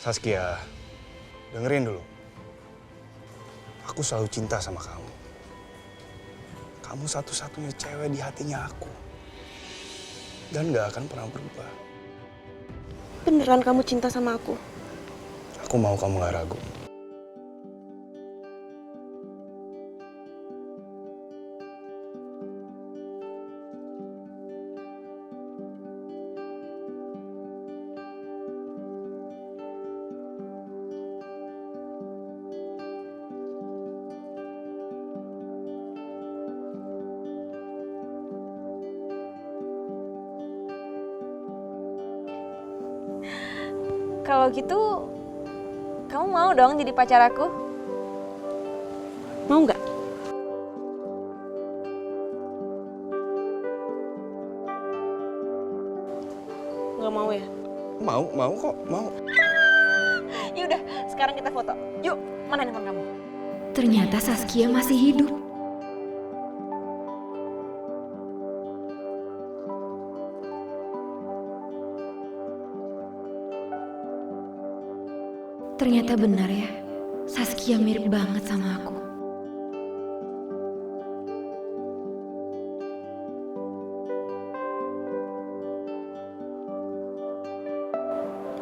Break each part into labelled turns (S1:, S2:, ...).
S1: Saskia, dengerin dulu. Aku selalu cinta sama kamu. Kamu satu-satunya cewek di hatinya aku. Dan gak akan pernah berubah.
S2: Beneran kamu cinta sama aku?
S1: Aku mau kamu gak ragu.
S2: Kalau gitu, kamu mau dong jadi pacar aku? Mau nggak? Nggak mau ya?
S1: Mau kok, mau.
S2: Yaudah, sekarang kita foto. Yuk, mana handphone kamu?
S3: Ternyata Saskia masih hidup. Ternyata benar ya, Saskia mirip banget sama aku.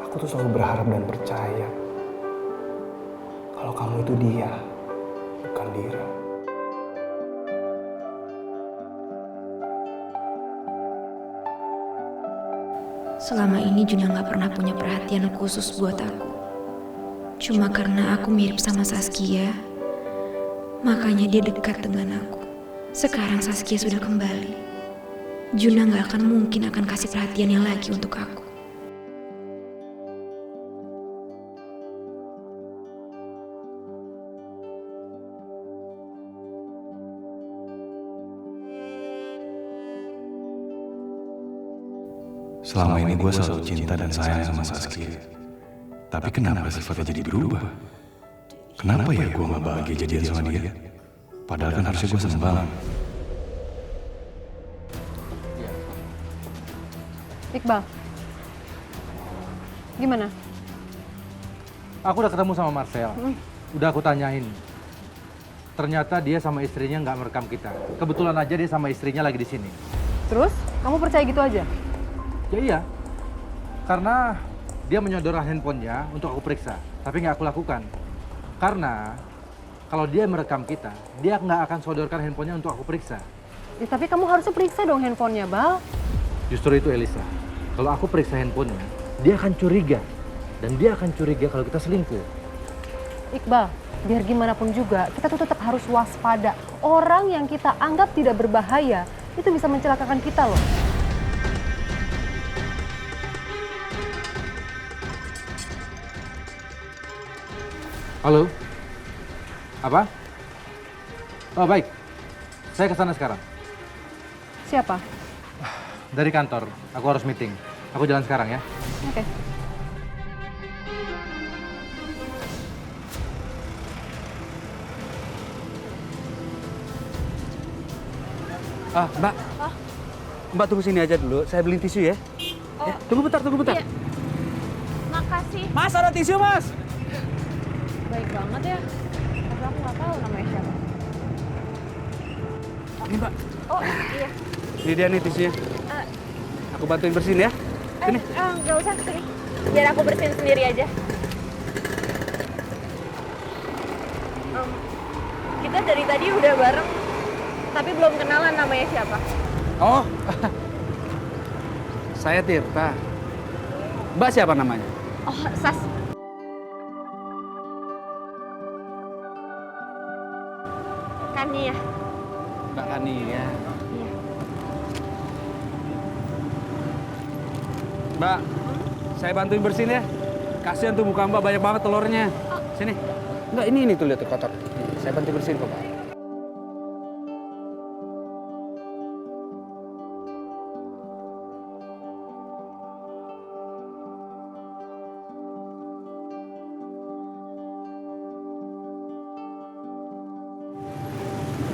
S1: Aku tuh selalu berharap dan percaya kalau kamu itu dia, bukan Dira.
S3: Selama ini Juna gak pernah punya perhatian khusus buat aku. Cuma karena aku mirip sama Saskia, makanya dia dekat dengan aku. Sekarang Saskia sudah kembali. Juna gak akan mungkin akan kasih perhatiannya lagi untuk aku.
S4: Selama ini gue selalu cinta dan sayang sama Saskia. Tapi kenapa sifatnya jadi berubah? Kenapa ya gue gak bahagia jadian sama dia? Padahal kan harusnya gue seneng banget.
S5: Iqbal, gimana?
S6: Aku udah ketemu sama Marcel. Udah aku tanyain. Ternyata dia sama istrinya nggak merekam kita. Kebetulan aja dia sama istrinya lagi di sini.
S5: Terus, kamu percaya gitu aja?
S6: Ya iya. Karena dia menyodorkan handphonenya untuk aku periksa. Tapi nggak aku lakukan. Karena kalau dia merekam kita, dia nggak akan sodorkan handphonenya untuk aku periksa.
S5: Ya, tapi kamu harusnya periksa dong handphonenya, Bal.
S6: Justru itu Elisa. Kalau aku periksa handphonenya, dia akan curiga. Dan dia akan curiga kalau kita selingkuh.
S5: Iqbal, biar gimana pun juga, kita tuh tetap harus waspada. Orang yang kita anggap tidak berbahaya, itu bisa mencelakakan kita loh.
S6: Halo? Apa? Oh baik, saya ke sana sekarang.
S5: Siapa?
S6: Dari kantor, aku harus meeting. Aku jalan sekarang ya.
S5: Oke.
S7: Mbak. Mbak tunggu sini aja dulu, saya beli tisu ya. Ya, tunggu bentar.
S2: Iya. Makasih.
S7: Mas, ada tisu, Mas.
S2: Baik banget ya. Tapi aku nggak tahu namanya siapa.
S7: Ini, Mbak.
S2: Oh iya.
S7: Ini dia nih tisunya. Aku bantuin bersihin ya. Sini.
S2: Nggak usah sini. Biar aku bersihin sendiri aja. Kita dari tadi udah bareng, tapi belum kenalan namanya siapa.
S7: Oh. Saya Tirta. Mbak siapa namanya?
S2: Oh, Sas. Kania.
S7: Mbak Kani ya.
S2: Iya.
S7: Mbak, saya bantuin bersihin ya. Kasihan tuh muka Mbak, banyak banget telurnya. Sini. Enggak, ini tuh lihat tuh kotor. Saya bantu bersihin kok, Pak.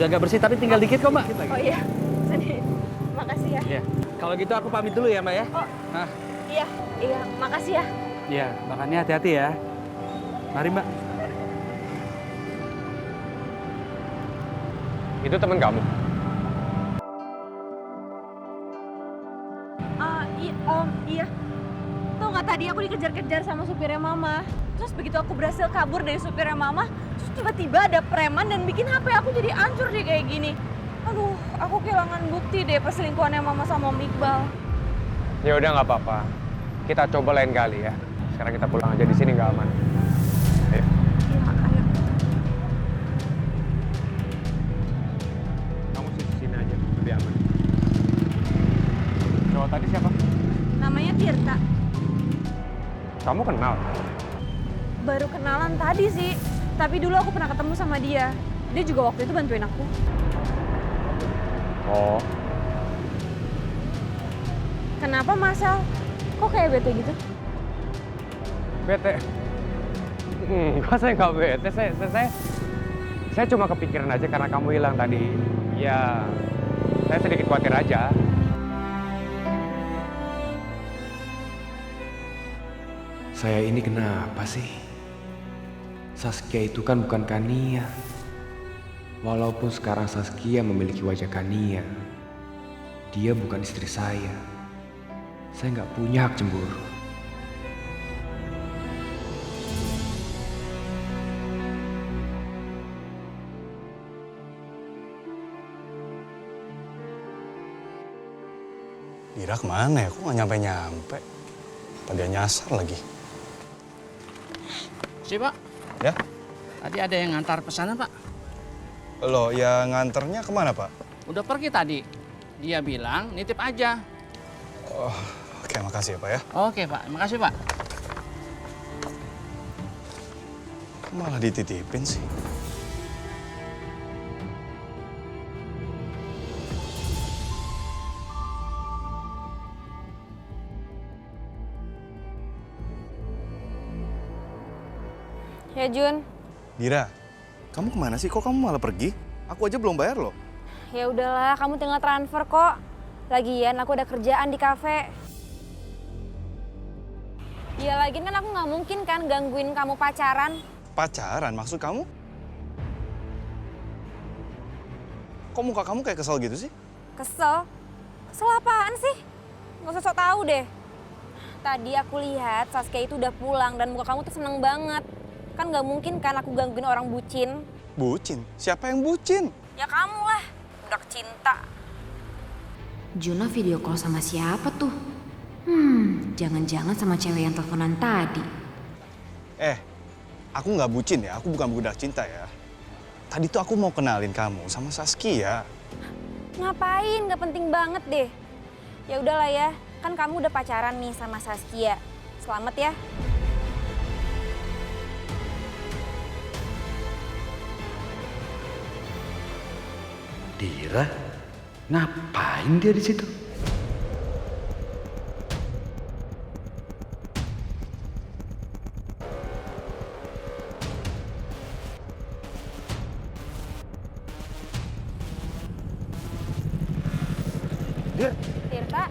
S7: Udah agak bersih tapi tinggal dikit kok, Mbak.
S2: Oh iya. Sini. Makasih ya.
S7: Iya. Kalau gitu aku pamit dulu ya, Mbak ya.
S2: Oh.
S7: Nah,
S2: Iya, makasih ya.
S7: Iya, makannya hati-hati ya. Mari Mbak.
S8: Itu teman kamu?
S2: Iya. Tuh nggak tadi aku dikejar-kejar sama supirnya Mama. Terus begitu aku berhasil kabur dari supirnya Mama, terus tiba-tiba ada preman dan bikin HP aku jadi hancur deh kayak gini. Aduh, aku kehilangan bukti deh perselingkuhannya Mama sama Om Iqbal.
S8: Ya udah nggak apa-apa. Kita coba lain kali ya. Sekarang kita pulang aja, di sini nggak aman. Ayo.
S2: Iya, ayo.
S8: Kamu sih di sini aja, lebih aman. Cowok tadi siapa?
S2: Namanya Tirta.
S8: Kamu kenal?
S2: Baru kenalan tadi sih. Tapi dulu aku pernah ketemu sama dia. Dia juga waktu itu bantuin aku.
S8: Oh,
S2: Kenapa Masal? Kok kayak bete gitu?
S8: bete. Enggak, saya nggak bete. Saya cuma kepikiran aja karena kamu hilang tadi. Ya, saya sedikit khawatir aja.
S9: Saya ini kenapa sih? Saskia itu kan bukan Kania. Walaupun sekarang Saskia memiliki wajah Kania, dia bukan istri saya. Saya nggak punya hak cemburu.
S1: Dira kemana ya? Kok nggak nyampe-nyampe? Apa dia nyasar lagi?
S10: Si Pak,
S1: Ya?
S10: tadi ada yang ngantar pesanan Pak.
S1: Loh, ya nganternya kemana, Pak?
S10: Udah pergi tadi. Dia bilang nitip aja.
S1: Oh, oke, makasih ya, Pak ya.
S10: Oke Pak, makasih Pak.
S1: Kok malah dititipin sih?
S2: Ya Jun,
S1: Dira, kamu kemana sih? Kok kamu malah pergi? Aku aja belum bayar loh.
S2: ya udahlah, kamu tinggal transfer kok. Lagian aku ada kerjaan di kafe. Ya lagian kan aku nggak mungkin kan gangguin kamu pacaran.
S1: Pacaran? Maksud kamu? Kok muka kamu kayak kesel gitu sih?
S2: Kesel? Kesel apaan sih? Nggak usah sok tahu deh. Tadi aku lihat Saskia itu udah pulang dan muka kamu tuh seneng banget. Kan nggak mungkin kan aku gangguin orang bucin.
S1: Bucin? Siapa yang bucin?
S2: Ya kamu lah, budak cinta.
S3: Juna video call sama siapa tuh? Jangan-jangan sama cewek yang teleponan tadi.
S1: Aku nggak bucin ya, aku bukan budak cinta ya. Tadi tuh aku mau kenalin kamu sama Saskia.
S2: Ngapain? Nggak penting banget deh. Ya udahlah ya, kan kamu udah pacaran nih sama Saskia. Selamat ya.
S7: Dira? Ngapain dia di situ?
S2: Tirta,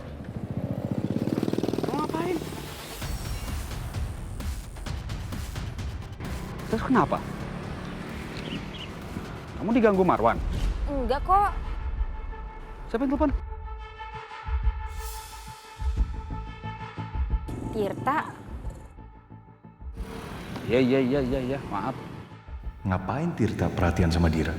S7: Kamu ngapain? Terus kenapa? Kamu diganggu Marwan?
S2: enggak kok.
S7: Siapa yang telepon?
S2: Tirta,
S7: Iya, maaf.
S4: Ngapain Tirta perhatian sama Dira?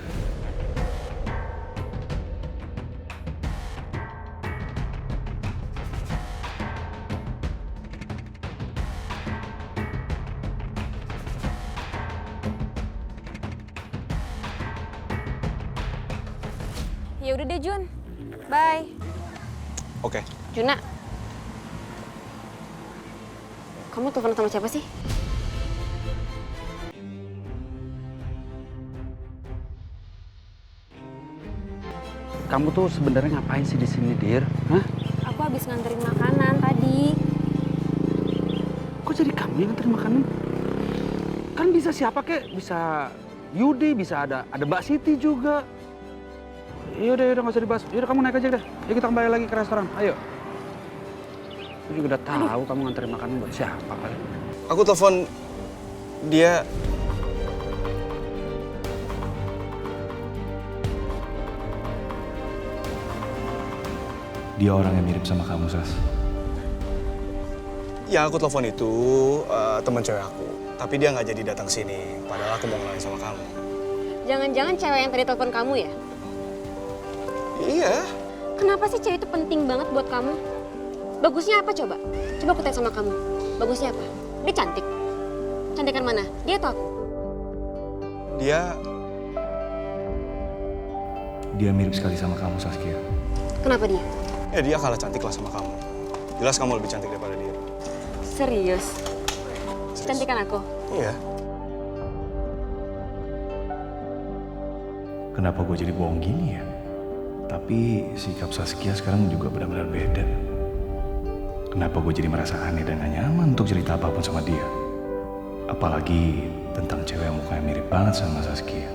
S2: ya udah deh Jun. Bye.
S1: Oke.
S2: Juna. Kamu telepon sama siapa sih?
S7: Kamu tuh sebenarnya ngapain sih di sini, Dir? Hah?
S2: Aku habis nganterin makanan tadi.
S7: Kok jadi kamu yang nganterin makanan? Kan bisa siapa kek? Bisa Yudi, bisa ada Mbak Siti juga. Yaudah, nggak usah dibahas. Yaudah, kamu naik aja deh. Yuk kita kembali lagi ke restoran. Ayo. Aku juga udah tahu kamu nganterin makanan buat siapa kali.
S1: Aku telepon dia.
S4: Dia orang yang mirip sama kamu, Sas.
S1: Yang aku telepon itu teman cewek aku. Tapi dia nggak jadi datang sini. Padahal aku mau kenalin sama kamu.
S11: Jangan-jangan cewek yang tadi telepon kamu ya?
S1: Iya.
S11: Kenapa sih cewek itu penting banget buat kamu? Bagusnya apa coba? Coba aku tanya sama kamu. Bagusnya apa? Dia cantik. Cantikan mana? Dia atau aku?
S4: Dia mirip sekali sama kamu, Saskia.
S11: Kenapa dia?
S1: Ya dia kalah cantik lah sama kamu. Jelas kamu lebih cantik daripada dia.
S11: Serius? Cantikan aku?
S1: Iya.
S4: Kenapa gue jadi bohong gini ya? Tapi sikap Saskia sekarang juga benar-benar beda. Kenapa gue jadi merasa aneh dan gak nyaman untuk cerita apapun sama dia? Apalagi tentang cewek yang mukanya mirip banget sama Saskia.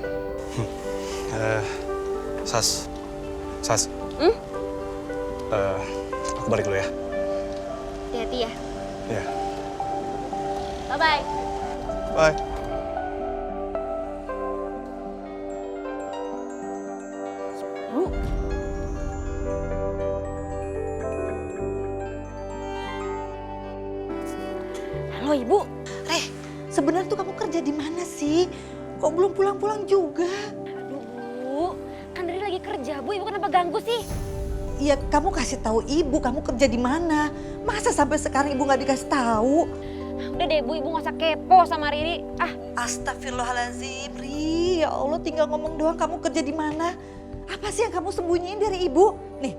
S1: Sas. Aku balik dulu ya.
S11: Hati-hati ya.
S1: Iya.
S11: Bye-bye.
S1: Bye.
S2: Halo Ibu.
S12: Sebenarnya tuh kamu kerja di mana sih? Kok belum pulang-pulang juga?
S11: Aduh Bu, kan Riri lagi kerja Bu, Ibu kenapa ganggu sih?
S12: Iya, kamu kasih tahu ibu kamu kerja di mana. Masa sampai sekarang ibu nggak dikasih tahu?
S11: Udah deh Bu, Ibu nggak usah kepo sama Riri.
S12: Astagfirullahaladzim, Ri. Ya Allah, tinggal ngomong doang kamu kerja di mana. Apa sih yang kamu sembunyiin dari ibu? Nih,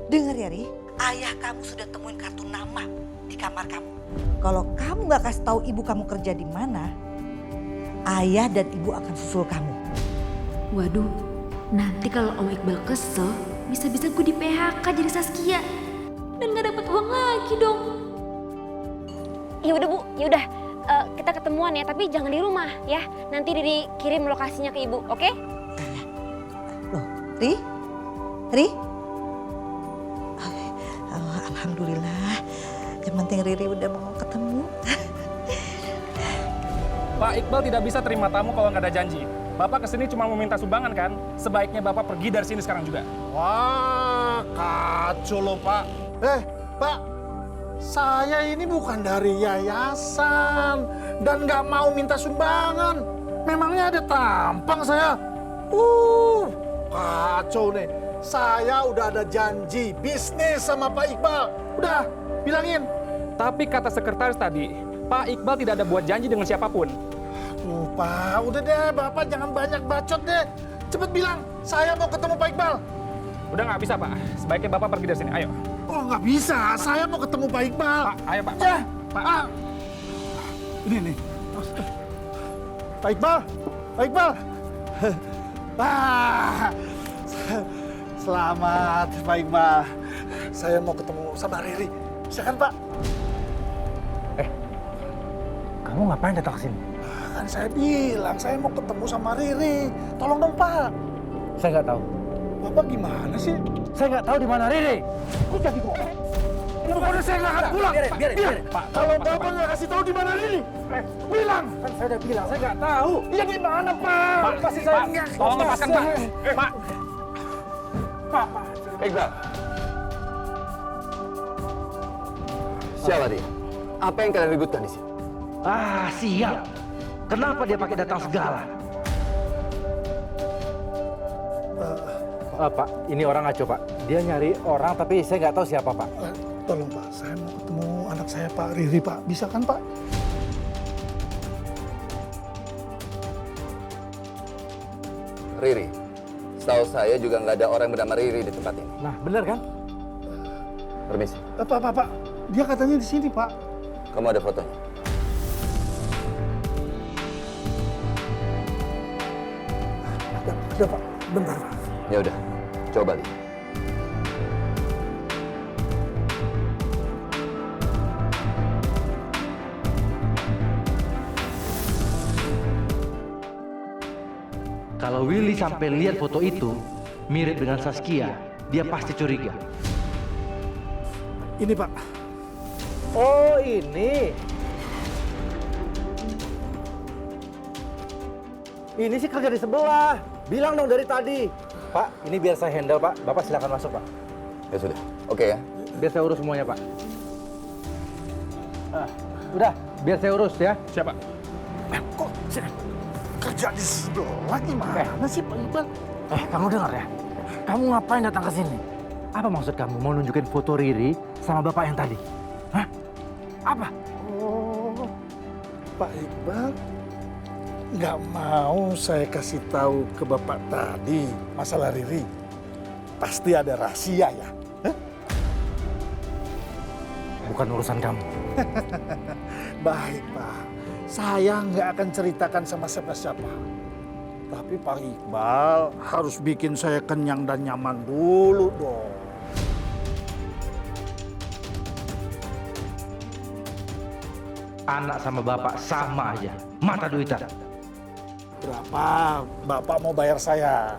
S12: denger ya Ri. Ayah kamu sudah temuin kartu nama di kamar kamu. Kalau kamu nggak kasih tahu ibu kamu kerja di mana, ayah dan ibu akan susul kamu.
S3: Waduh, nanti kalau Om Iqbal kesel, bisa-bisa gue di PHK jadi Saskia. Dan gak dapet uang lagi dong.
S11: Ya udah Bu, ya udah kita ketemuan ya, tapi jangan di rumah ya. Nanti Riri kirim lokasinya ke Ibu, oke?
S12: Loh, Ri? Alhamdulillah. Yang penting Riri udah mau ketemu.
S13: Pak Iqbal tidak bisa terima tamu kalau nggak ada janji. Bapak kesini cuma mau minta sumbangan kan? Sebaiknya Bapak pergi dari sini sekarang juga.
S14: Wah, kacau loh Pak. Pak, saya ini bukan dari yayasan dan nggak mau minta sumbangan. Memangnya ada tampang saya? Kacau nih. Saya udah ada janji bisnis sama Pak Iqbal. Udah, bilangin.
S13: Tapi kata sekretaris tadi, Pak Iqbal tidak ada buat janji dengan siapapun.
S14: Pak, udah deh, Bapak jangan banyak bacot deh. Cepet bilang, saya mau ketemu Pak Iqbal.
S13: Udah nggak bisa Pak, sebaiknya Bapak pergi dari sini, ayo.
S14: Oh nggak bisa, saya mau ketemu Pak Iqbal.
S13: Pak, ayo Pak.
S14: Pak. Ini nih. Pak Iqbal. Selamat Pak Iqbal. Saya mau ketemu sama Riri. Bisa kan Pak?
S6: Kamu ngapain datang ke sini?
S14: Kan saya bilang, saya mau ketemu sama Riri. Tolong dong Pak.
S6: Saya nggak tahu.
S14: Bapak gimana sih?
S6: Saya nggak tahu di mana Riri.
S14: Kok jadi bohong? Pokoknya saya nggak akan pulang. Biarin. Pak, kalau Bapak nggak kasih tahu di mana Riri, bilang.
S6: Kan saya udah bilang, saya nggak tahu.
S14: Iya di mana Pak?
S13: Pasti saya. Tolong lepaskan Pak. Pak.
S9: Iqbal. Siapa dia? Apa yang kalian ributkan di sini?
S6: Siap. Kenapa dia pakai datang segala? Pak, ini orang ngaco Pak. Dia nyari orang tapi saya nggak tahu siapa Pak.
S14: Tolong Pak, saya mau ketemu anak saya Pak Riri Pak. Bisa kan Pak?
S9: Riri. Setahu saya juga nggak ada orang bernama Riri di tempat ini.
S6: Nah, benar kan?
S9: Permisi.
S14: Pak. Dia katanya di sini Pak.
S9: Kamu ada fotonya?
S14: Ada Pak. Bentar Pak.
S9: Ya udah, coba lihat.
S6: Kalau Willy sampai lihat foto itu mirip dengan Saskia, dia pasti curiga.
S14: Ini Pak.
S6: Oh ini. Ini sih kerja di sebelah. Bilang dong dari tadi. Pak, ini biar saya handle, Pak. Bapak silakan masuk, Pak.
S15: Ya sudah, oke ya.
S6: Biar saya urus semuanya, Pak. Udah, biar saya urus ya.
S13: Siapa?
S14: Kok kerja di sebelah gimana sih Pak Iqbal?
S6: Kamu dengar ya? Kamu ngapain datang ke sini? Apa maksud kamu mau nunjukin foto Riri sama bapak yang tadi? Hah? Apa?
S14: Oh, Pak Iqbal nggak mau saya kasih tahu ke bapak tadi masalah Riri. Pasti ada rahasia ya? Hah?
S6: Bukan urusan kamu.
S14: Baik Pak, saya nggak akan ceritakan sama siapa-siapa. Tapi Pak Iqbal harus bikin saya kenyang dan nyaman dulu dong.
S6: Anak sama bapak sama aja, mata duitan.
S14: Berapa Bapak mau bayar saya?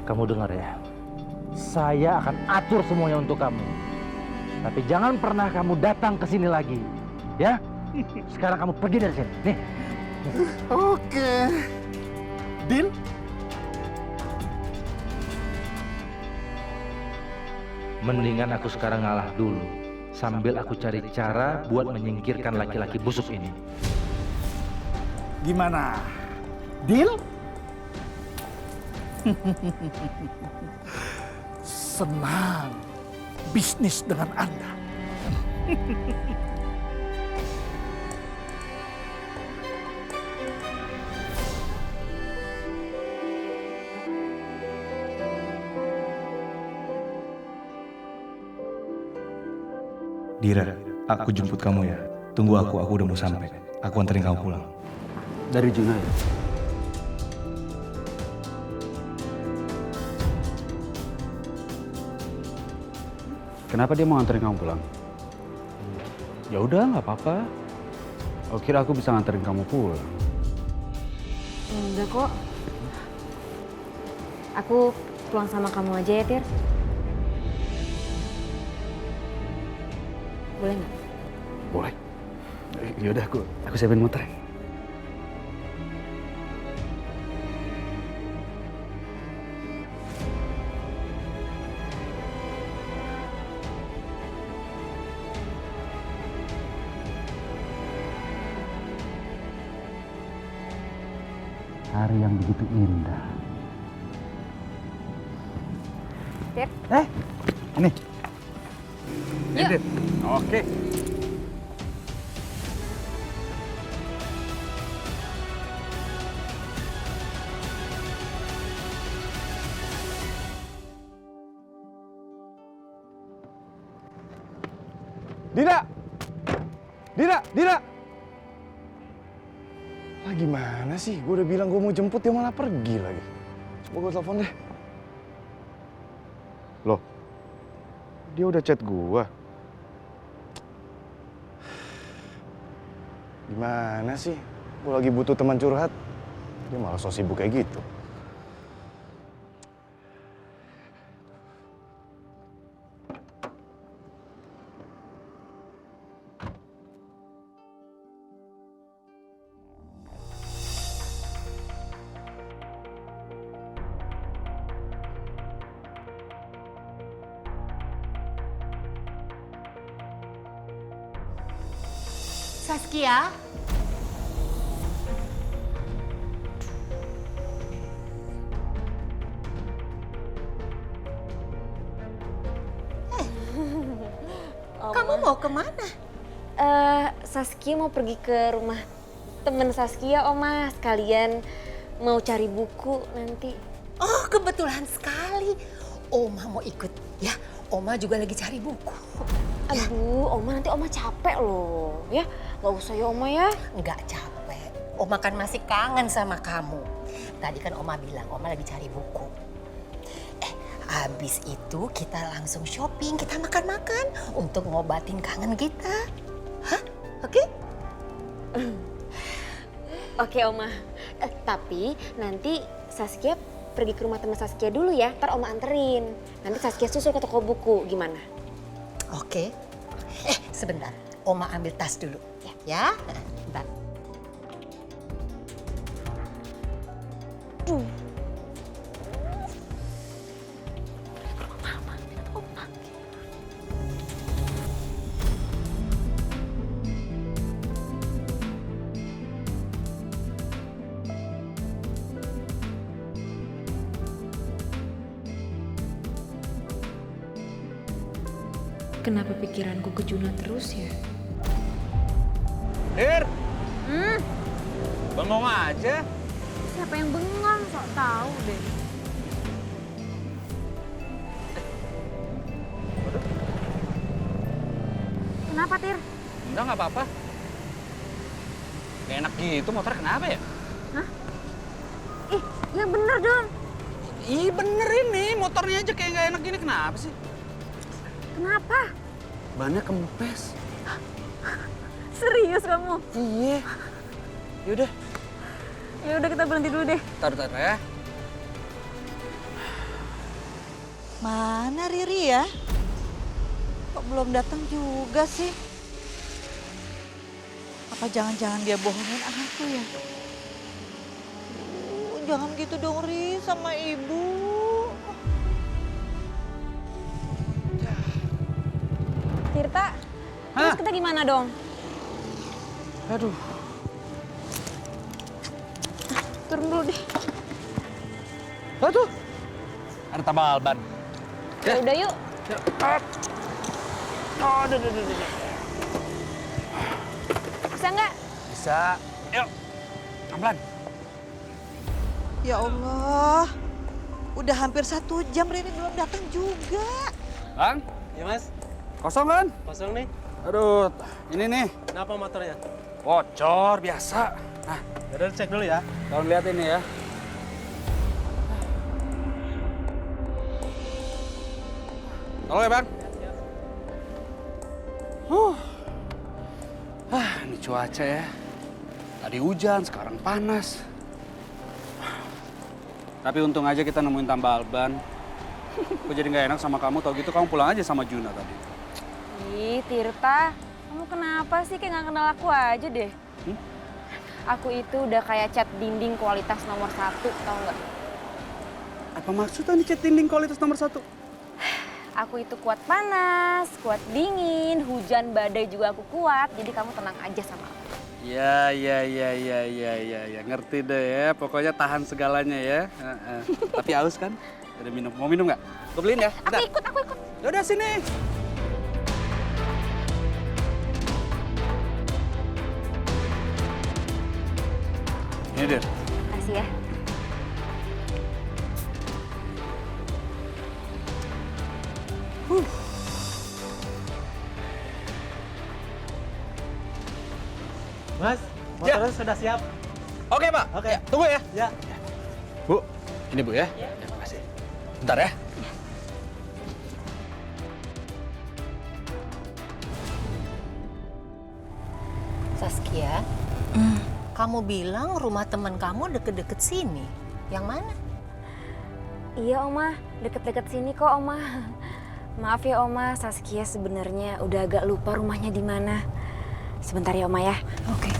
S6: Kamu dengar ya, saya akan atur semuanya untuk kamu. Tapi jangan pernah kamu datang ke sini lagi, ya? Sekarang kamu pergi dari sini. Nih.
S14: Oke. Deal?
S6: Mendingan aku sekarang ngalah dulu, sambil aku cari cara buat menyingkirkan laki-laki busuk ini.
S14: Gimana? Deal? Senang bisnis dengan Anda.
S4: Dira, aku jemput kamu ya. Tunggu aku udah mau sampai. Aku anterin kamu pulang.
S7: Dari Junai. Kenapa dia mau nganterin kamu pulang? Ya udah, nggak apa-apa. Aku kira aku bisa nganterin kamu pulang.
S11: Enggak kok. Aku pulang sama kamu aja ya, Tir. Boleh nggak?
S7: Boleh. Ya udah, aku siapin motor. Hari yang begitu indah.
S11: Tir.
S7: Ini.
S11: Yuk.
S7: Oke.
S1: Dira! Dira! Dira! Lah gimana sih? Gue udah bilang gue mau jemput, dia malah pergi lagi. Coba gue telepon deh. Loh? Dia udah chat gue. Gimana sih? Gue lagi butuh teman curhat. Dia malah so sibuk kayak gitu.
S12: Saskia? Kamu mau kemana?
S11: Saskia mau pergi ke rumah temen Saskia, Oma. Sekalian mau cari buku nanti.
S12: Oh, kebetulan sekali. Oma mau ikut ya. Oma juga lagi cari buku.
S11: Aduh, Oma nanti Oma capek loh. Ya, nggak usah ya Oma ya.
S12: Nggak capek. Oma kan masih kangen sama kamu. Tadi kan Oma bilang Oma lagi cari buku. Habis itu kita langsung shopping, kita makan-makan untuk ngobatin kangen kita. Hah? Oke?
S11: Oke Oma. Tapi nanti Saskia pergi ke rumah teman Saskia dulu ya. Ntar Oma anterin. Nanti Saskia susul ke toko buku. Gimana?
S12: Oke. Sebentar. Oma ambil tas dulu. Ya? Bentar.
S2: Duh.
S3: Kenapa pikiranku ke Juna terus ya?
S10: Dir! Bengong aja.
S2: Siapa yang bengong? Sok tahu deh. Kenapa, Tir?
S10: Enggak, nggak apa-apa. Gak enak gitu, motor kenapa ya?
S2: Hah? Ih, yang bener dong.
S10: Ih, bener ini. Motornya aja kayak nggak enak gini. Kenapa sih?
S2: Kenapa?
S10: Bannya kempes.
S2: Serius kamu?
S10: Iya. Yaudah.
S2: Ya udah kita berhenti dulu deh.
S10: Tar ya.
S12: Mana Riri ya? Kok belum datang juga sih? Apa jangan-jangan dia bohongin aku ya? Jangan gitu dong Ri sama ibu.
S2: Tirta, terus kita gimana dong?
S10: Aduh.
S2: Turun dulu deh.
S10: Tuh. Ada tambal ban.
S2: Ya udah yuk.
S10: Aduh.
S2: Bisa nggak?
S10: Bisa. Yuk. Pelan.
S12: Ya Allah, udah hampir 1 jam Riri belum datang juga.
S10: Bang?
S13: Ya Mas,
S10: Kosong kan?
S13: kosong nih.
S10: Aduh, ini nih.
S13: Kenapa motornya?
S10: Bocor biasa. Nah,
S13: Udah cek dulu ya.
S10: tolong lihat ini ya. Tolong ya, Bang. Ini cuaca ya. Tadi hujan, sekarang panas. Tapi untung aja kita nemuin tambal ban. Aku jadi nggak enak sama kamu, tau gitu kamu pulang aja sama Juna tadi.
S2: Ih, Tirta, kamu kenapa sih kayak nggak kenal aku aja deh? Aku itu udah kayak cat dinding kualitas nomor 1, tau nggak?
S10: Apa maksudnya nih cat dinding kualitas nomor 1?
S2: Aku itu kuat panas, kuat dingin, hujan badai juga aku kuat. Jadi kamu tenang aja sama aku.
S10: Ya, ngerti deh ya. Pokoknya tahan segalanya ya. Tapi haus kan? Ada minum. Mau minum nggak? Gue beliin ya. Bentar.
S2: Aku ikut.
S10: Yaudah sini. Ini Dir.
S2: Kasih ya.
S13: Mas, motornya sudah siap.
S10: Oke, Pak.
S13: Oke.
S10: Ya, tunggu ya.
S13: Ya.
S10: Bu, ini Bu ya. Ya, terima kasih. Bentar ya.
S12: Saskia, kamu bilang rumah teman kamu deket-deket sini. Yang mana?
S2: Iya, Oma. Deket-deket sini kok, Oma. Maaf ya, Oma. Saskia sebenarnya udah agak lupa rumahnya di mana. Sebentar ya, Oma ya.
S12: Oke.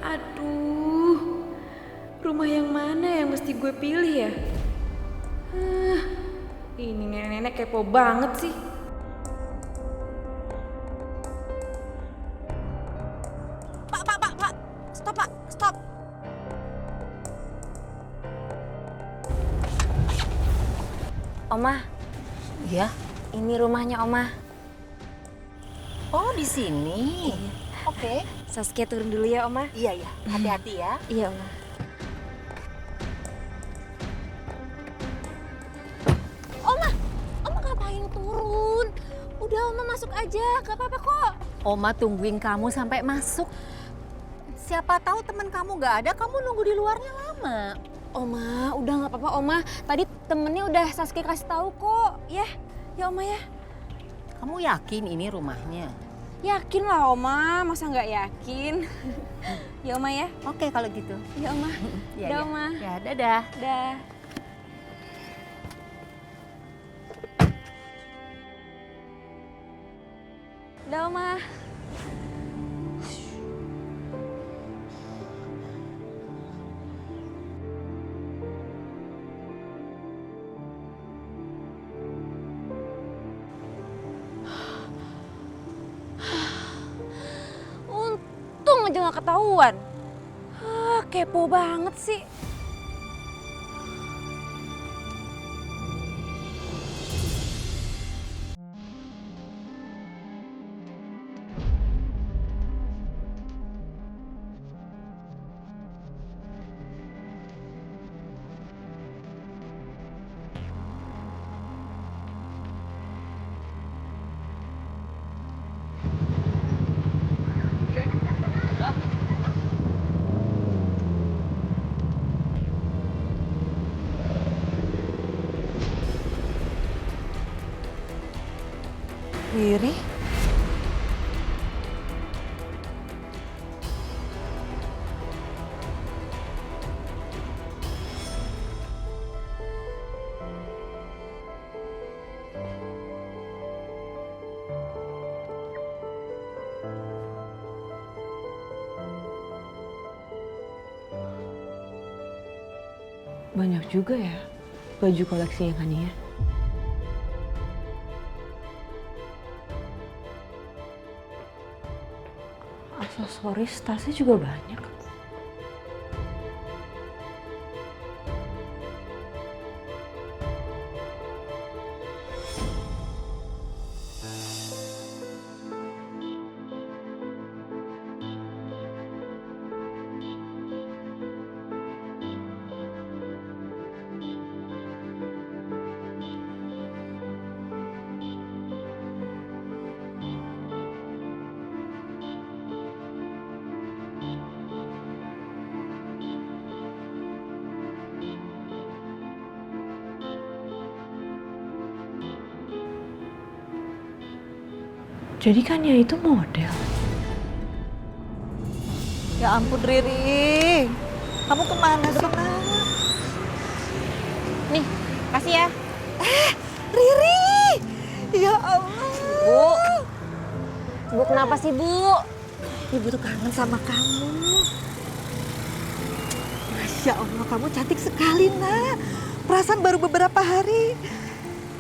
S3: Aduh, rumah yang mana yang mesti gue pilih ya? Ini nenek-nenek kepo banget sih.
S12: Pak. Stop, Pak. Stop.
S2: Oma.
S12: Iya?
S2: Ini rumahnya, Oma.
S12: Oh, di sini. Oke.
S2: Saskia turun dulu ya, Oma.
S12: Iya. Hati-hati ya.
S2: Iya, Oma.
S11: Oma ngapain turun? Udah Oma masuk aja, gak apa-apa kok.
S12: Oma tungguin kamu sampai masuk. Siapa tahu teman kamu nggak ada, kamu nunggu di luarnya lama.
S2: Oma, udah nggak apa-apa, Oma. Tadi temennya udah Saskia kasih tahu kok. Ya Oma ya.
S12: Kamu yakin ini rumahnya?
S2: Yakin lah, Oma. Masa nggak yakin? Ya, Oma ya.
S12: Oke kalau gitu.
S2: Ya, Oma.
S12: Ya,
S2: Dah,
S12: ya.
S2: Oma.
S12: Ya, dadah.
S2: Dah.
S11: Udah, Oma. Untung aja gak ketahuan. Kepo banget sih.
S12: Riri?
S2: Banyak juga ya baju koleksi yang Hania. Aksesoris tasnya juga banyak. Jadi kan ya itu model.
S12: Ya ampun Riri, kamu kemana sih nak?
S11: Nih, kasih ya.
S12: Riri, ya Allah.
S11: Bu kenapa sih Bu?
S12: Ibu tuh kangen sama kamu. Masya Allah, kamu cantik sekali nak. Perasaan baru beberapa hari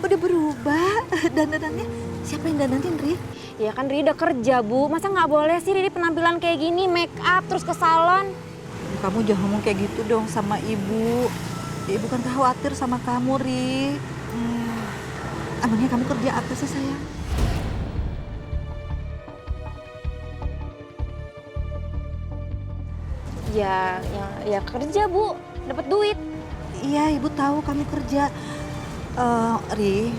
S12: udah berubah. Dandanannya siapa yang dandanin Riri?
S11: Ya kan Riri udah kerja Bu, masa nggak boleh sih Riri penampilan kayak gini, make up terus ke salon?
S12: Kamu jangan ngomong kayak gitu dong sama ibu. Ibu kan khawatir sama kamu, Ri. Emangnya kamu kerja apa sih sayang?
S11: Ya kerja Bu, dapat duit.
S12: Iya, ibu tahu kamu kerja. Ri,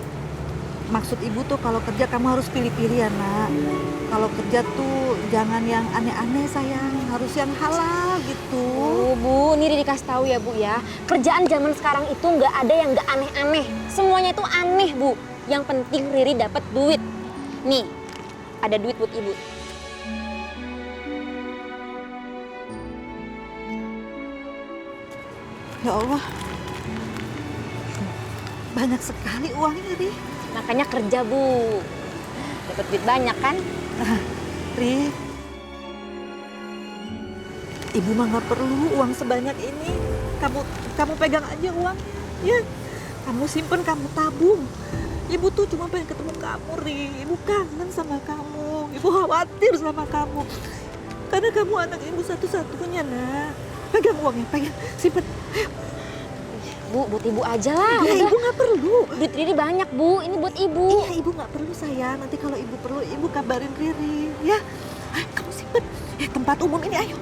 S12: maksud ibu tuh kalau kerja kamu harus pilih-pilih ya nak. Kalau kerja tuh jangan yang aneh-aneh sayang, harus yang halal gitu.
S11: Bu, ini Riri dikasih tahu ya Bu ya. Kerjaan zaman sekarang itu nggak ada yang nggak aneh-aneh. Semuanya itu aneh Bu. Yang penting Riri dapat duit. Nih, ada duit buat Ibu.
S12: Ya Allah, banyak sekali uangnya Ri.
S11: Makanya kerja Bu, dapat duit banyak kan?
S12: Ri, ibu mah nggak perlu uang sebanyak ini. Kamu pegang aja uangnya, ya. Kamu simpen, kamu tabung. Ibu tuh cuma pengen ketemu kamu, Ri. Ibu kangen sama kamu. Ibu khawatir sama kamu. Karena kamu anak ibu satu-satunya, nak. Pegang uangnya, pegang, simpen.
S11: Bu, buat Ibu aja lah.
S12: Ya, Ibu nggak perlu.
S11: Duit Riri banyak Bu, ini buat Ibu.
S12: Iya, Ibu nggak perlu sayang. Nanti kalau Ibu perlu, Ibu kabarin Riri, ya. Ayo, kamu simpen. Tempat umum ini, ayo.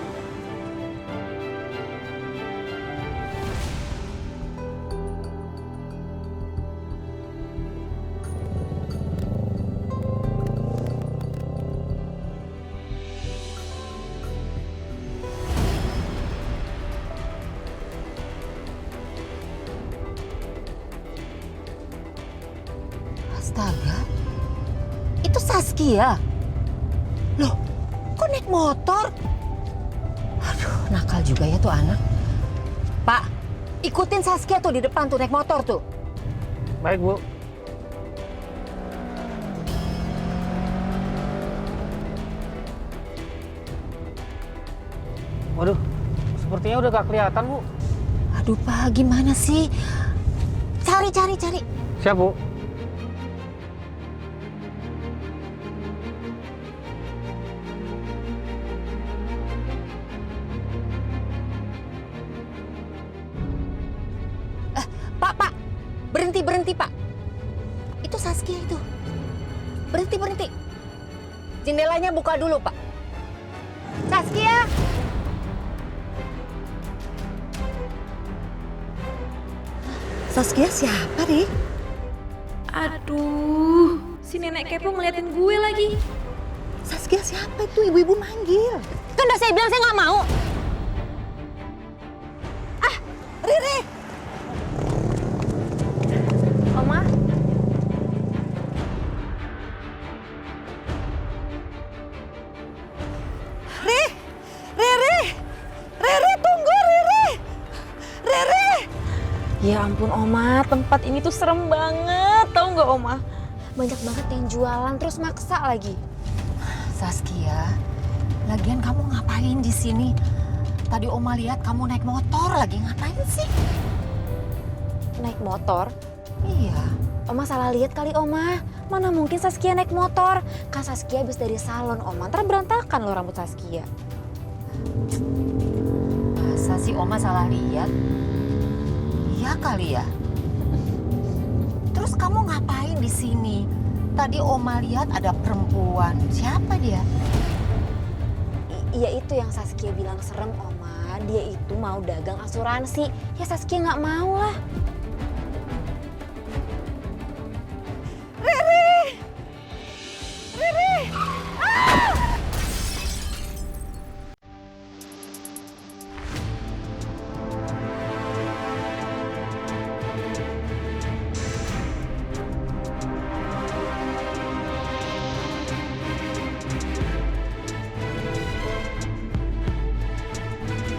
S12: Astaga, itu Saskia. Loh, kok naik motor? Aduh, nakal juga ya tuh anak. Pak, ikutin Saskia tuh di depan tuh naik motor tuh.
S14: Baik, Bu.
S16: Waduh, sepertinya udah gak kelihatan, Bu.
S12: Aduh Pak, gimana sih? Cari.
S16: Siap, Bu.
S11: Pak. Berhenti, Pak. Itu Saskia itu. Berhenti. Jendelanya buka dulu, Pak. Saskia!
S12: Saskia siapa, Ri?
S3: Aduh, si nenek kepo ngeliatin gue lagi.
S12: Saskia siapa itu? Ibu-ibu manggil.
S11: Kan udah saya bilang saya nggak mau.
S12: Riri!
S11: Oma?
S12: Riri, tunggu Riri!
S2: Ya ampun Oma, tempat ini tuh serem banget, tahu nggak Oma?
S11: Banyak banget yang jualan terus maksa lagi.
S12: Saskia, lagian kamu ngapain di sini? Tadi Oma lihat kamu naik motor lagi, ngapain sih?
S11: Naik motor?
S12: Iya.
S11: Oma salah lihat kali Oma. Mana mungkin Saskia naik motor? Kan Saskia habis dari salon Oma. Ntar berantakan loh rambut Saskia.
S12: Masa sih Oma salah lihat? Iya kali ya. Terus kamu ngapain di sini? Tadi Oma lihat ada perempuan. Siapa dia?
S11: Iya itu yang Saskia bilang serem Oma. Dia itu mau dagang asuransi. Ya Saskia nggak mau lah.
S12: Riri! Ah!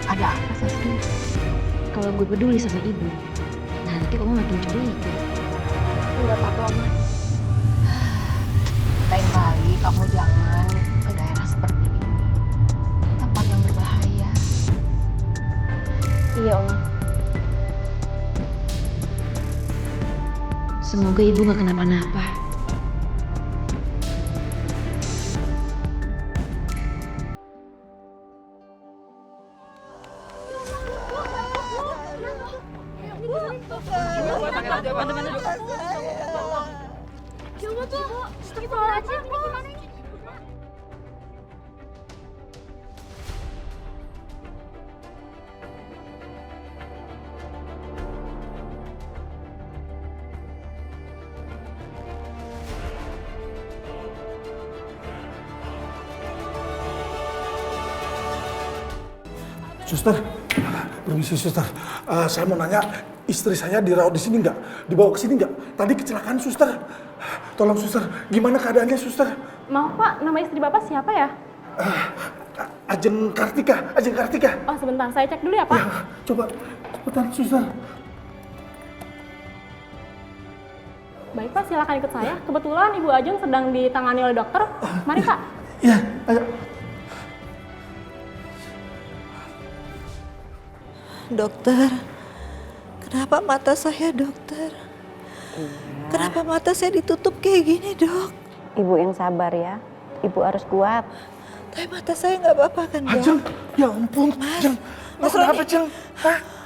S3: Ada apa Saskia? Kalau gue peduli sama ibu, nanti kamu makin curiga.
S11: Enggak apa-apa Oma.
S12: Lain kali kamu jangan ke daerah seperti ini. Tempat yang berbahaya.
S11: Iya Oma.
S3: Semoga ibu gak kenapa-napa.
S14: Suster, permisi suster. Saya mau nanya, istri saya dirawat di sini nggak? Dibawa ke sini nggak? Tadi kecelakaan suster. Tolong suster, gimana keadaannya suster?
S17: Maaf Pak, nama istri Bapak siapa ya?
S14: Ajeng Kartika.
S17: Oh sebentar, saya cek dulu ya Pak.
S14: Ya, coba, cepetan suster.
S17: Baik Pak, silakan ikut saya. Kebetulan Ibu Ajeng sedang ditangani oleh dokter. Mari Pak.
S14: Iya, ayo.
S12: Dokter, kenapa mata saya dokter? Kenapa mata saya ditutup kayak gini dok?
S18: Ibu yang sabar ya, ibu harus kuat.
S12: Tapi mata saya nggak apa-apa kan dok?
S14: Ajeng, ya ampun, Ajeng.
S12: Mas kenapa Jeng?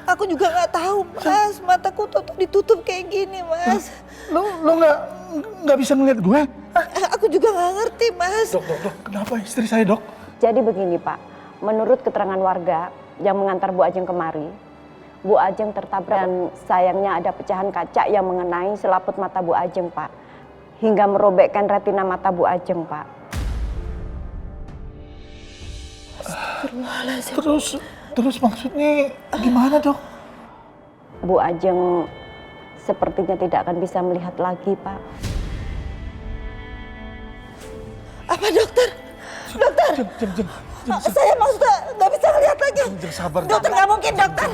S12: Aku juga nggak tahu mas, mataku tuh ditutup kayak gini mas.
S14: Lo nggak bisa ngeliat gue?
S12: Aku juga nggak ngerti mas.
S14: Dok, kenapa istri saya dok?
S18: Jadi begini Pak, menurut keterangan warga yang mengantar Bu Ajeng kemari, Bu Ajeng tertabrak dan sayangnya ada pecahan kaca yang mengenai selaput mata Bu Ajeng Pak, hingga merobekkan retina mata Bu Ajeng Pak.
S14: Terus maksudnya gimana dok?
S18: Bu Ajeng sepertinya tidak akan bisa melihat lagi Pak.
S12: Apa dokter? Dokter! Saya maksudnya nggak bisa ngeliat lagi.
S14: Sabar.
S12: Dokter nggak mungkin dokter.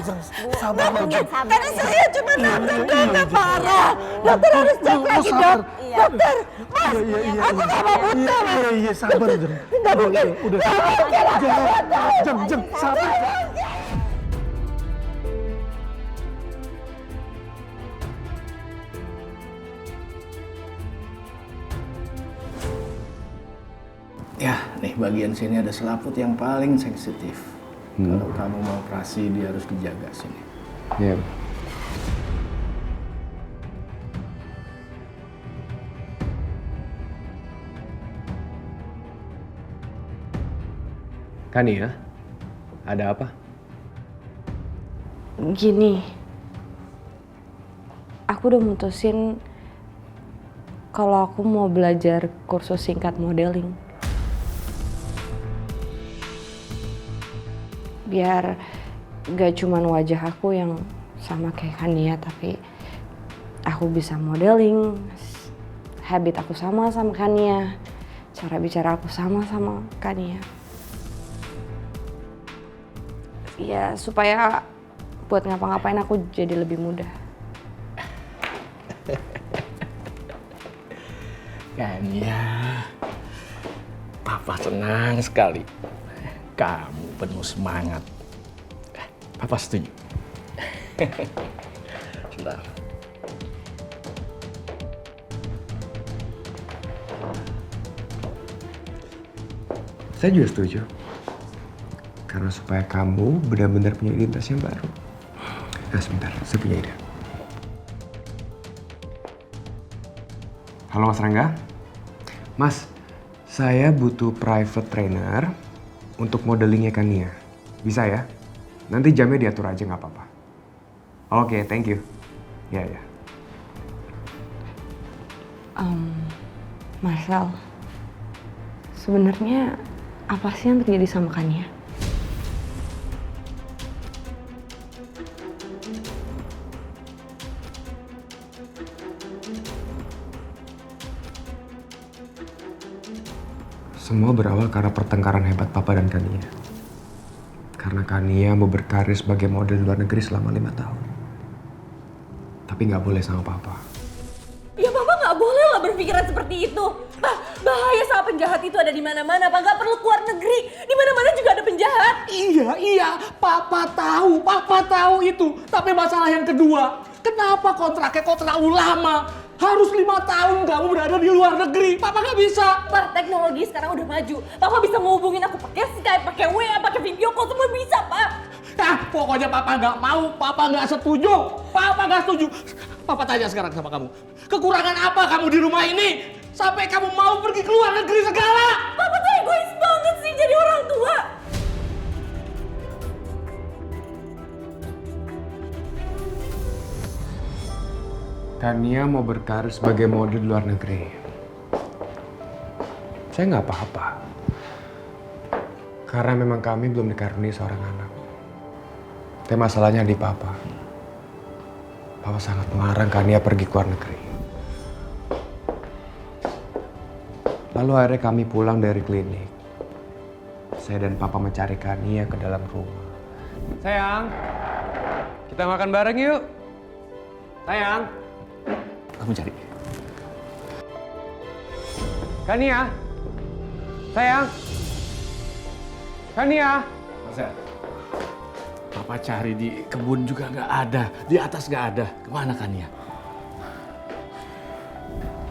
S14: Sabar.
S12: Nggak mungkin. Karena saya cuma nabrak doang nggak parah. Dokter harus cek lagi dok. Dokter, mas, aku nggak mau buta mas.
S14: Iya, sabar.
S12: Nggak mungkin.
S14: Udah. Jeng, sabar.
S4: Ya, nih bagian sini ada selaput yang paling sensitif. Kalau kamu mau operasi, dia harus dijaga sini.
S9: Iya. Kan ya? Ada apa?
S3: Gini, aku udah mutusin kalau aku mau belajar kursus singkat modeling. Biar gak cuman wajah aku yang sama kayak Kania, tapi aku bisa modeling, habit aku sama Kania, cara bicara aku sama Kania. Ya supaya buat ngapa-ngapain aku jadi lebih mudah.
S4: Kania, Papa senang sekali. Kamu penuh semangat. Papa setuju. Sebentar.
S9: Saya juga setuju. Karena supaya kamu benar-benar punya identitas yang baru. Nah sebentar, saya punya ide. Halo Mas Rangga. Mas, saya butuh private trainer untuk modelingnya Kania. Bisa ya? Nanti jamnya diatur aja nggak apa-apa. Oke, thank you. Ya.
S3: Marcel, sebenarnya apa sih yang terjadi sama Kania?
S9: Semua berawal karena pertengkaran hebat Papa dan Kania. Karena Kania mau berkarir sebagai model di luar negeri selama 5 tahun. Tapi nggak boleh sama Papa.
S2: Ya Papa nggak boleh lah berpikiran seperti itu. Pak, bahaya sama penjahat itu ada di mana-mana. Pak nggak perlu keluar negeri. Di mana-mana juga ada penjahat.
S14: Iya, Papa tahu itu. Tapi masalah yang kedua, kenapa kontraknya kok terlalu lama? Harus 5 tahun kamu berada di luar negeri. Papa nggak bisa.
S2: Pak, teknologi sekarang udah maju. Papa bisa ngehubungin aku pakai Skype, pakai WA, pakai video call, semua bisa, Pak.
S14: Pokoknya Papa nggak mau. Papa nggak setuju. Papa tanya sekarang sama kamu. Kekurangan apa kamu di rumah ini? Sampai kamu mau pergi ke luar negeri segala.
S2: Papa tuh egois banget sih jadi orang tua.
S9: Kania mau berkarir sebagai model di luar negeri. Saya nggak apa-apa. Karena memang kami belum dikaruniai seorang anak. Tapi masalahnya di Papa. Papa sangat melarang Kania pergi ke luar negeri. Lalu akhirnya kami pulang dari klinik. Saya dan Papa mencari Kania ke dalam rumah. Sayang, kita makan bareng yuk. Sayang.
S4: Kamu cari.
S9: Kania. Sayang. Kania.
S4: Marcel. Papa cari di kebun juga nggak ada. Di atas nggak ada. Kemana Kania?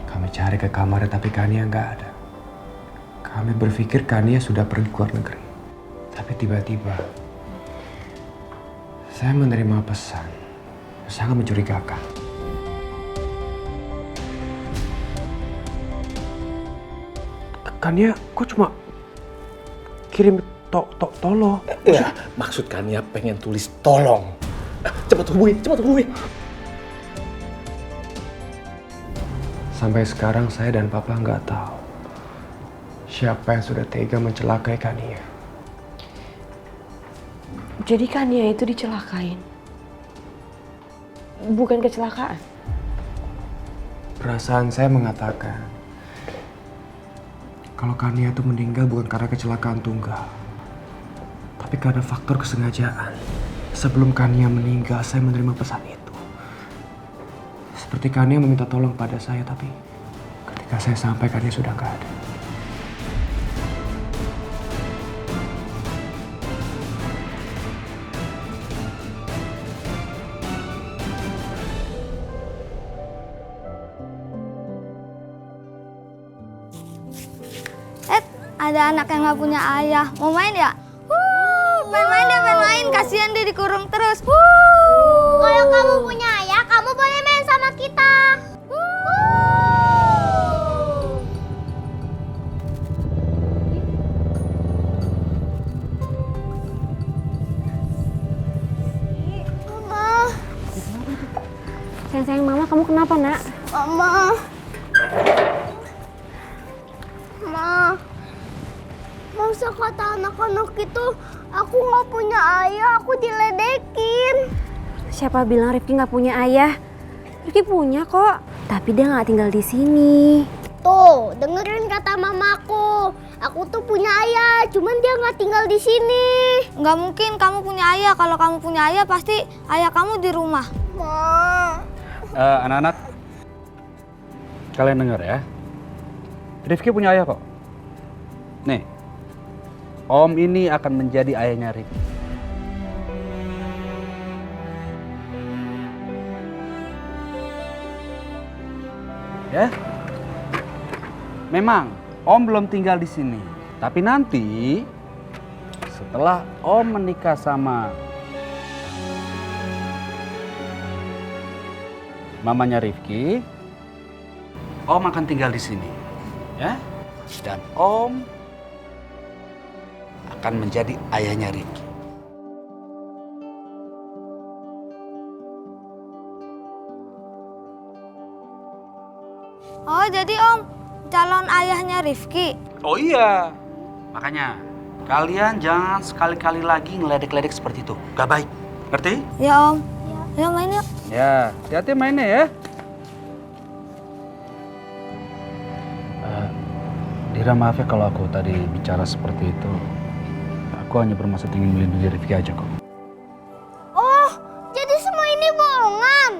S9: Kami cari ke kamarnya tapi Kania nggak ada. Kami berpikir Kania sudah pergi ke luar negeri. Tapi tiba-tiba saya menerima pesan sangat mencurigakan. Kania kok cuma kirim tolong?
S4: Ya, maksud Kania pengen tulis tolong. Cepat hubungi.
S9: Sampai sekarang saya dan Papa nggak tahu siapa yang sudah tega mencelakai Kania.
S3: Jadi Kania itu dicelakain? Bukan kecelakaan?
S9: Perasaan saya mengatakan kalau Kania itu meninggal bukan karena kecelakaan tunggal, Tapi karena faktor kesengajaan, sebelum Kania meninggal, saya menerima pesan itu. Seperti Kania meminta tolong pada saya, tapi ketika saya sampai, Kania sudah nggak ada.
S19: Ada anak yang nggak punya ayah. Mau main ya? Pengen main deh, pengen main. Kasihan dia dikurung terus.
S20: Kalau kamu punya ayah, kamu boleh main sama kita.
S19: Mama.
S11: Sayang Mama, kamu kenapa, Nak?
S19: Mama. Masa kata anak-anak itu aku nggak punya ayah, aku diledekin.
S11: Siapa bilang Rifki nggak punya ayah? Rifki punya kok, tapi dia nggak tinggal di sini.
S20: Tuh, dengerin kata mamaku. Aku tuh punya ayah, cuman dia nggak tinggal di sini.
S19: Nggak mungkin kamu punya ayah. Kalau kamu punya ayah, pasti ayah kamu di rumah.
S20: Ma.
S10: Anak-anak, kalian dengar ya. Rifki punya ayah kok. Nih, Om ini akan menjadi ayahnya Rifki. Ya, memang Om belum tinggal di sini, tapi nanti setelah Om menikah sama mamanya Rifki, Om akan tinggal di sini, ya. Dan Om akan menjadi ayahnya Rifki.
S19: Oh, jadi Om calon ayahnya Rifki?
S10: Oh iya, makanya kalian jangan sekali-kali lagi ngeledek-ledek seperti itu. Gak baik, ngerti?
S19: Ya Om. Ya main yuk.
S10: Ya, hati-hati mainnya ya. Dira, maaf ya kalau aku tadi bicara seperti itu. Aku hanya bermaksud ingin melindungi Rifki aja kok.
S20: Oh, jadi semua ini bohongan?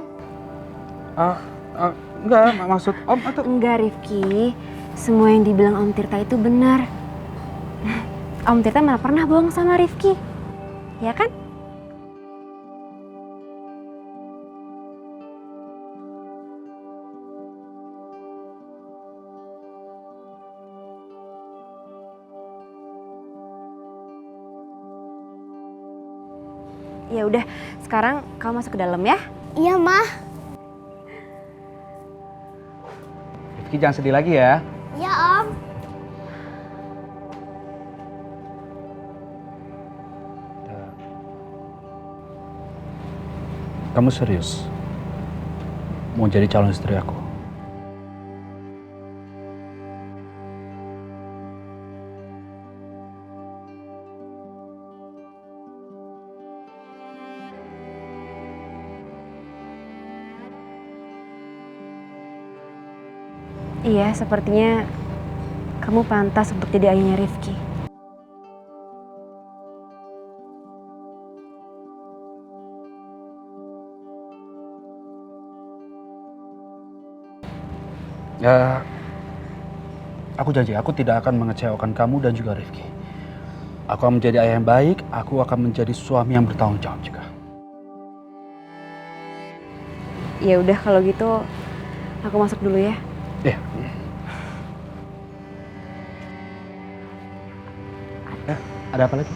S10: Enggak, maksud Om atau...
S11: Enggak, Rifki. Semua yang dibilang Om Tirta itu benar. Om Tirta mana pernah bohong sama Rifki, ya kan? Ya udah, sekarang kamu masuk ke dalam ya.
S20: Iya, Mah.
S10: Rifki jangan sedih lagi ya.
S20: Iya, Om.
S10: Kamu serius mau jadi calon istri aku?
S11: Iya, sepertinya kamu pantas untuk jadi ayahnya Rifki.
S10: Ya, aku janji aku tidak akan mengecewakan kamu dan juga Rifki. Aku akan menjadi ayah yang baik, aku akan menjadi suami yang bertanggung jawab juga.
S11: Ya udah kalau gitu, aku masuk dulu ya.
S10: Iya. Ada apa lagi?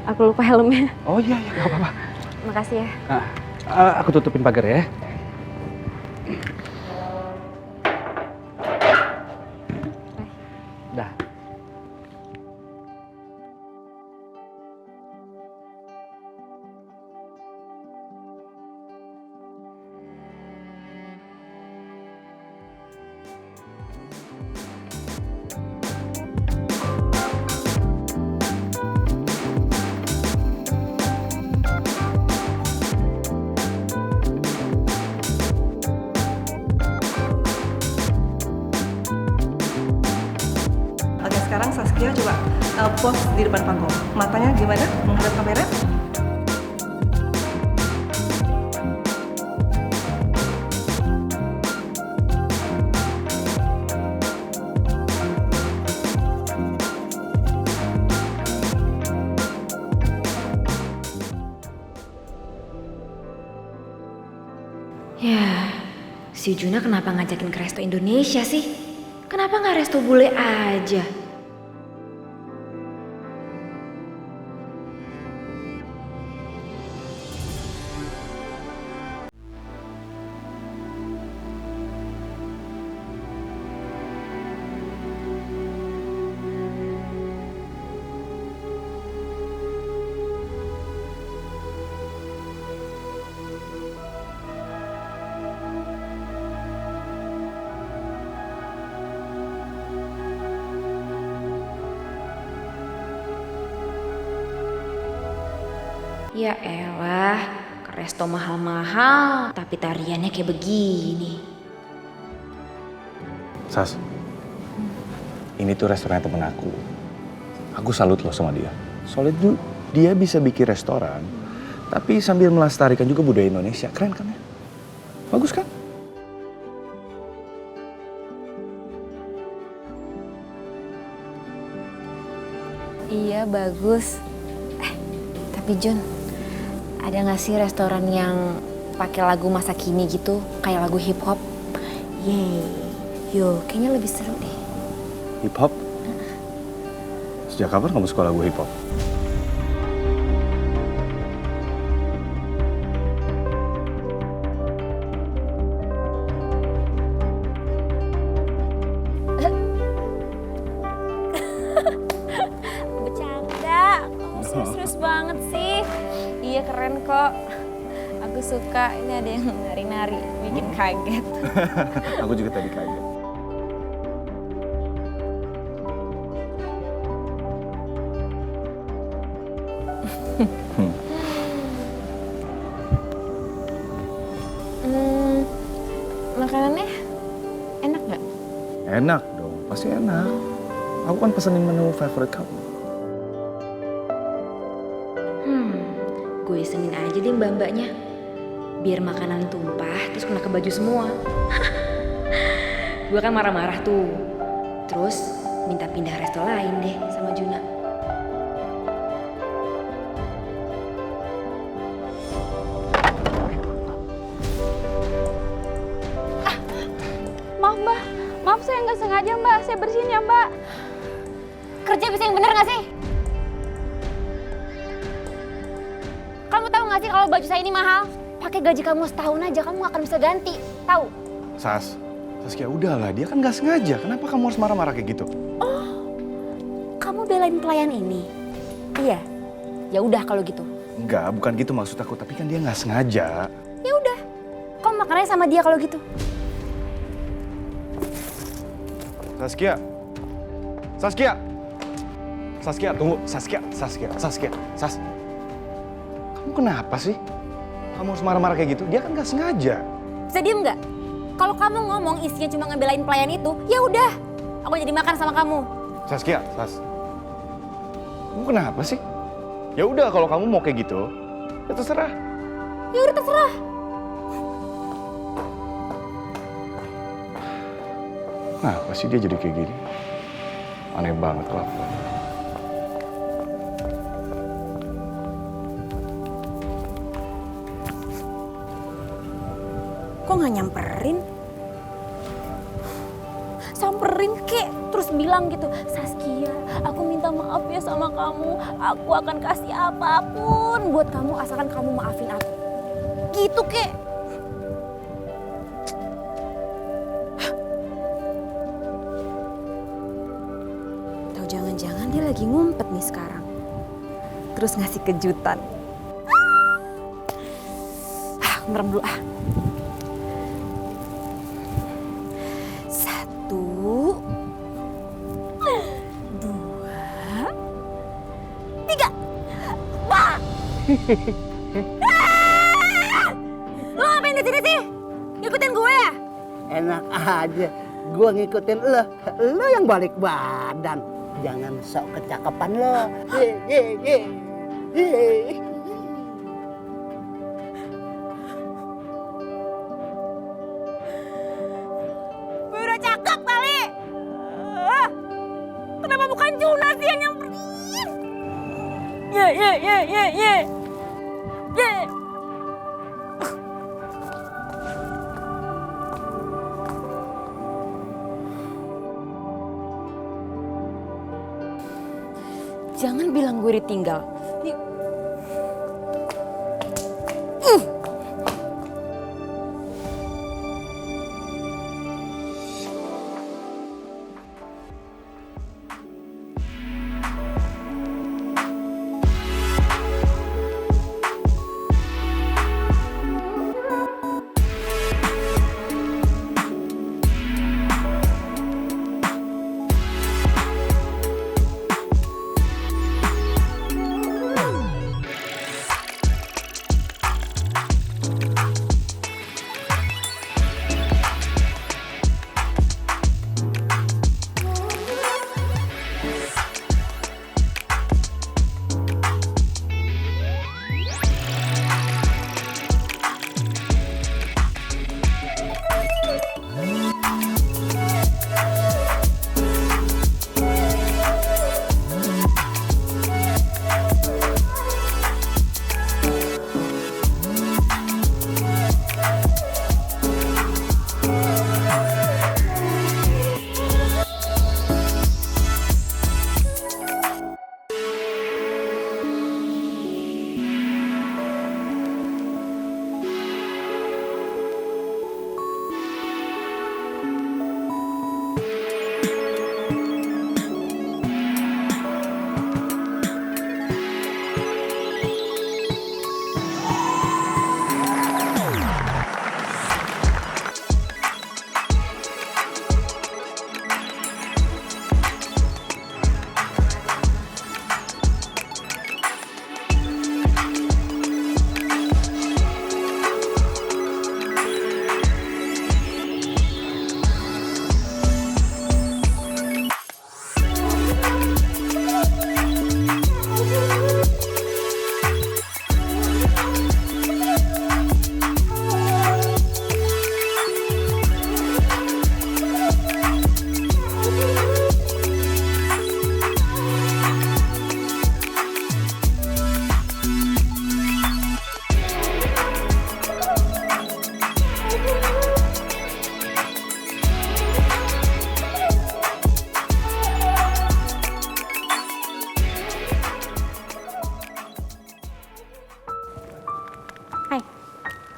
S11: Aku lupa helmnya.
S10: Oh iya, nggak apa-apa.
S11: Makasih ya.
S10: Aku tutupin pagar ya. Dah.
S21: Coba pose di depan panggung. Matanya gimana? Menghadap kamera.
S3: Ya, si Juna kenapa ngajakin ke resto Indonesia sih? Kenapa nggak resto bule aja? Ya elah, ke resto mahal-mahal, tapi tariannya kayak begini.
S4: Sas, ini tuh restoran temen aku. Aku salut loh sama dia. Soalnya tuh dia bisa bikin restoran, tapi sambil melestarikan juga budaya Indonesia. Keren kan ya? Bagus kan?
S11: Iya bagus. Tapi Jun, ada nggak sih restoran yang pakai lagu masa kini gitu, kayak lagu hip hop? Yeay, yo, kayaknya lebih seru deh.
S4: Hip hop? Sejak kapan kamu suka lagu hip hop?
S11: Bercanda, kamu serius-serius banget sih. Iya keren kok. Aku suka, ini ada yang nari-nari, bikin kaget.
S4: Aku juga tadi kaget.
S11: Makanannya enak nggak?
S4: Enak dong, pasti enak. Aku kan pesenin menu favorit kamu.
S3: Gue senin aja deh mbak-mbaknya. Biar makanan tumpah terus kena ke baju semua. Gue kan marah-marah tuh. Terus minta pindah resto lain deh sama Juna.
S11: Maaf mbak, maaf saya nggak sengaja mbak, saya bersihin ya mbak. Kerja bisa yang bener nggak sih? Kamu tahu nggak sih kalau baju saya ini mahal? Pakai gaji kamu setahun aja kamu nggak akan bisa ganti, tahu?
S4: Saskia udahlah, dia kan nggak sengaja. Kenapa kamu harus marah-marah kayak gitu?
S11: Kamu belain pelayan ini? Iya. Ya udah kalau gitu.
S4: Enggak, bukan gitu maksud aku. Tapi kan dia nggak sengaja.
S11: Ya udah. Kamu makannya sama dia kalau gitu.
S4: Saskia, tunggu. Saskia. Kamu kenapa sih? Kamu harus marah-marah kayak gitu? Dia kan nggak sengaja.
S11: Bisa diem nggak? Kalau kamu ngomong isinya cuma ngebelain pelayan itu, ya udah. Aku jadi makan sama kamu.
S4: Saskia, kamu kenapa sih? Ya udah kalau kamu mau kayak gitu, ya terserah.
S11: Ya udah terserah.
S4: Kenapa sih dia jadi kayak gini? Aneh banget kelakuan.
S11: Kok nggak nyamperin? Samperin kek, terus bilang gitu, Saskia, aku minta maaf ya sama kamu. Aku akan kasih apapun buat kamu asalkan kamu maafin aku. Gitu kek. Tahu jangan-jangan dia lagi ngumpet nih sekarang. Terus ngasih kejutan. Merem dulu ah. 1, 2, 3. Wah! Lo ngapain di sini sih? Ngikutin gue ya?
S22: Enak aja, gue ngikutin lo yang balik badan.
S5: Jangan sok kecakapan lo. Ye.
S2: Gue udah cakep kali. Kenapa bukan Juna sih yang nyamperin? Ye.
S11: Jangan bilang gue ditinggal.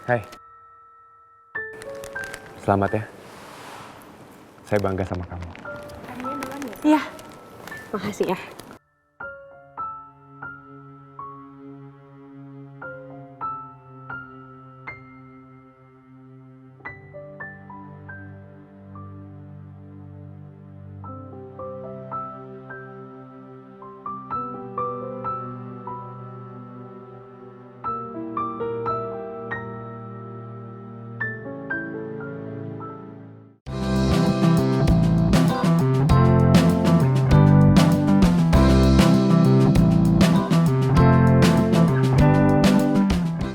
S8: Hai. Selamat ya. Saya bangga sama kamu.
S11: Iya. Makasih ya.